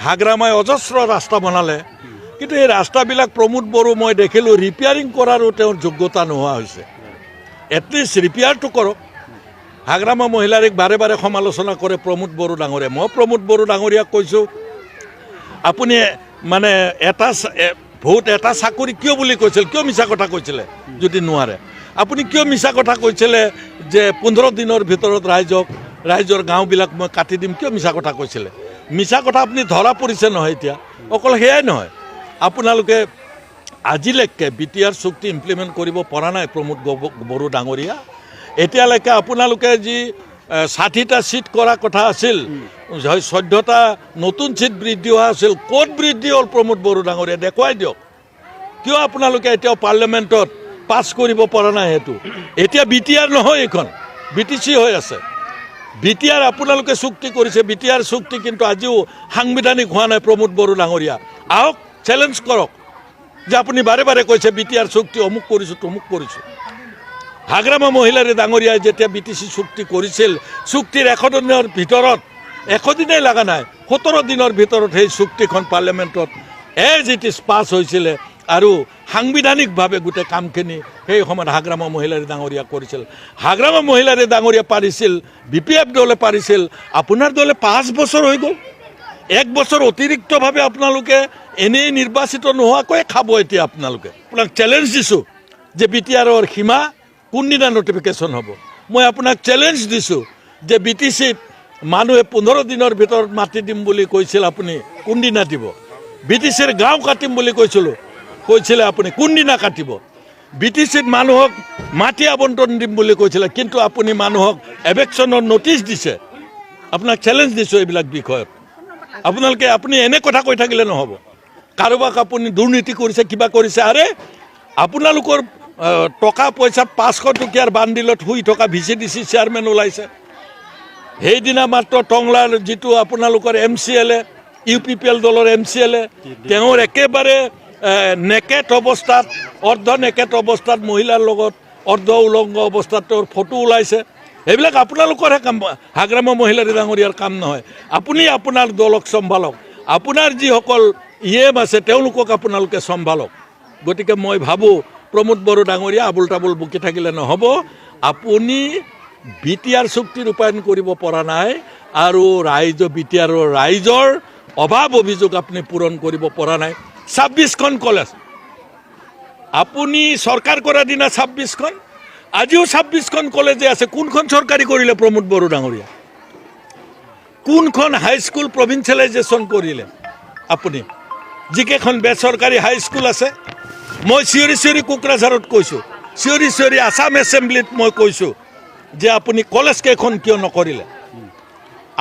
হাগ্ৰামাই অজস্ৰ ৰাস্তা বনালে, কিন্তু এই ৰাস্তাবিলাক প্ৰমোদ বড়ো মই দেখিলোঁ ৰিপেয়াৰিং কৰাৰো তেওঁৰ যোগ্যতা নোহোৱা হৈছে। এটলিষ্ট ৰিপেয়াৰটো কৰক। হাগ্ৰামা মহিলাৰীক বাৰে বাৰে সমালোচনা কৰে প্ৰমোদ বড়ো ডাঙৰীয়া। মই প্ৰমোদ বড়ো ডাঙৰীয়াক কৈছোঁ, আপুনি মানে ভোট এটা চাকৰি কিয় বুলি কৈছিল, কিয় মিছা কথা কৈছিলে যদি নোৱাৰে? আপুনি কিয় মিছা কথা কৈছিলে যে 15 দিনৰ ভিতৰত ৰাইজৰ গাঁওবিলাক মই কাটি দিম, কিয় মিছা কথা কৈছিলে? মিছা কথা আপুনি ধৰা পৰিছে নহয়। এতিয়া অকল সেয়াই নহয়, আপোনালোকে আজিলৈকে BTR চুক্তি ইমপ্লিমেণ্ট কৰিব পৰা নাই প্ৰমোদ বড়ো ডাঙৰীয়া। এতিয়ালৈকে আপোনালোকে যি 60টা ছিট কৰা কথা আছিল, 14টা নতুন ছিট বৃদ্ধি হোৱা আছিল, ক'ত বৃদ্ধি হ'ল প্ৰমোদ বড়ো ডাঙৰীয়া? দেখুৱাই দিয়ক। কিয় আপোনালোকে এতিয়াও পাৰ্লিয়ামেণ্টত পাছ কৰিব পৰা নাই? সেইটো এতিয়া BTR নহয়, এইখন BTC হৈ আছে। BTR আপোনালোকে চুক্তি কৰিছে, BTR চুক্তি কিন্তু আজিও সাংবিধানিক হোৱা নাই। প্ৰমোদ বড়ো ডাঙৰীয়া আহক, চেলেঞ্জ কৰক যে আপুনি বাৰে বাৰে কৈছে BTR চুক্তি অমুক কৰিছোঁ তমুক কৰিছোঁ। হাগ্ৰামা মহিলাৰী ডাঙৰীয়াই যেতিয়া BTC চুক্তি কৰিছিল, চুক্তিৰ 100 দিনৰ ভিতৰত, 100 দিনেই লগা নাই, 17 দিনৰ ভিতৰত সেই চুক্তিখন পাৰ্লিয়ামেণ্টত এজ ইট ইজ পাছ হৈছিলে আৰু সাংবিধানিকভাৱে গোটেই কামখিনি সেই সময়ত হাগ্ৰামা মহিলাৰী ডাঙৰীয়া কৰিছিল। হাগ্ৰামা মহিলাৰী ডাঙৰীয়া পাৰিছিল, BPF দলে পাৰিছিল, আপোনাৰ দলে 5 বছৰ হৈ গ'ল। 1 বছৰ অতিৰিক্তভাৱে আপোনালোকে এনেই নিৰ্বাচিত নোহোৱাকৈ খাব। এতিয়া আপোনালোকে আপোনাক চেলেঞ্জ দিছোঁ যে BTRৰ সীমা কোনদিনা নটিফিকেশ্যন হ'ব। মই আপোনাক চেলেঞ্জ দিছোঁ যে BTCত মানুহে 15 দিনৰ ভিতৰত মাতি দিম বুলি কৈছিল, আপুনি কোনদিনা দিব? BTCৰ গাঁও কাটিম বুলি কৈছিলে, আপুনি কোনদিনা কাটিব? BTCত মানুহক মাটি আবণ্টন দিম বুলি কৈছিলে, কিন্তু আপুনি মানুহক এভেকশ্যনৰ নটিচ দিছে। আপোনাক চেলেঞ্জ দিছোঁ এইবিলাক বিষয়ত। আপুনি এনে কথা কৈ থাকিলে নহ'ব। কাৰোবাক আপুনি দুৰ্নীতি কৰিছে, কিবা কৰিছে, আৰে আপোনালোকৰ টকা পইচা 500 টকীয়াৰ বান্দিলত শুই থকা VCDC চেয়াৰমেন ওলাইছে। সেইদিনা মাত্ৰ টংলাৰ যিটো আপোনালোকৰ MCLA, UPPL দলৰ MCLA, তেওঁৰ একেবাৰে নেকেট অৱস্থাত, অৰ্ধ নেকেট অৱস্থাত মহিলাৰ লগত অৰ্ধ উলংগ অৱস্থাত তেওঁৰ ফটো ওলাইছে। এইবিলাক আপোনালোকৰহে কাম, হাগ্ৰামা মহিলাৰী ডাঙৰীয়াৰ কাম নহয়। আপুনি আপোনাৰ দলক চম্ভালক, আপোনাৰ যিসকল EM আছে তেওঁলোকক আপোনালোকে চম্ভালক। গতিকে মই ভাবোঁ প্ৰমোদ বড়ো ডাঙৰীয়া আবুল তাবুল বকি থাকিলে নহ'ব। আপুনি BTR চুক্তি ৰূপায়ণ কৰিব পৰা নাই আৰু ৰাইজৰ অভাৱ অভিযোগ আপুনি পূৰণ কৰিব পৰা নাই। 26খন কলেজ আপুনি চৰকাৰ কৰাৰ দিনা 26খন, আজিও 26খন কলেজে আছে। কোনখন চৰকাৰী কৰিলে প্ৰমোদ বড়ো ডাঙৰীয়া? কোনখন হাইস্কুল প্ৰভিন্সিয়েলাইজেশ্যন কৰিলে আপুনি? যিকেইখন বেচৰকাৰী হাইস্কুল আছে, মই চিঞৰি কোকৰাঝাৰত কৈছোঁ, চিঞৰি আছাম এছেম্বলিত মই কৈছোঁ যে আপুনি কলেজ কেইখন কিয় নকৰিলে?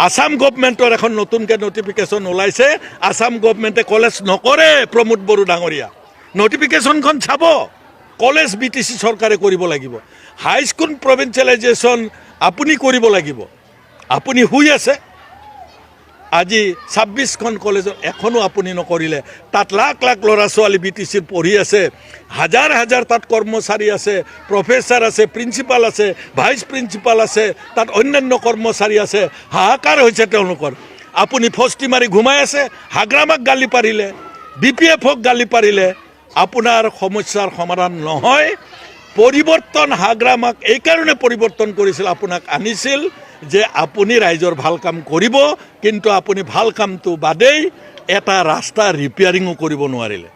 আছাম গভমেণ্টৰ এখন নতুনকৈ নটিফিকেশ্যন ওলাইছে, আছাম গভমেণ্টে কলেজ নকৰে। প্ৰমোদ বড়ো ডাঙৰীয়া নটিফিকেশ্যনখন চাব। কলেজ BTC চৰকাৰে কৰিব লাগিব, হাইস্কুল প্ৰভিন্সিয়েলাইজেশ্যন আপুনি কৰিব লাগিব। আপুনি শুই আছে। আজি 26খন কলেজত এখনো আপুনি নকৰিলে। তাত লাখ লাখ ল'ৰা ছোৱালী BTCত পঢ়ি আছে, হাজাৰ হাজাৰ তাত কৰ্মচাৰী আছে, প্ৰফেচাৰ আছে, প্ৰিন্সিপাল আছে, ভাইচ প্ৰিন্সিপাল আছে, তাত অন্যান্য কৰ্মচাৰী আছে। হাহাকাৰ হৈছে তেওঁলোকৰ। আপুনি ফষ্টি মাৰি ঘুমাই আছে। হাগ্ৰামাক গালি পাৰিলে, BPFক গালি পাৰিলে, আপোনাৰ সমস্যাৰ সমাধান নহয়। পৰিৱৰ্তন হাগ্ৰামাক এইকাৰণে পৰিৱৰ্তন কৰিছিল, আপোনাক আনিছিল যে আপুনি ৰাইজৰ ভাল কাম কৰিব, কিন্তু আপুনি ভাল কামটো বাদেই এটা ৰাস্তা ৰিপেয়াৰিঙো কৰিব নোৱাৰিলে।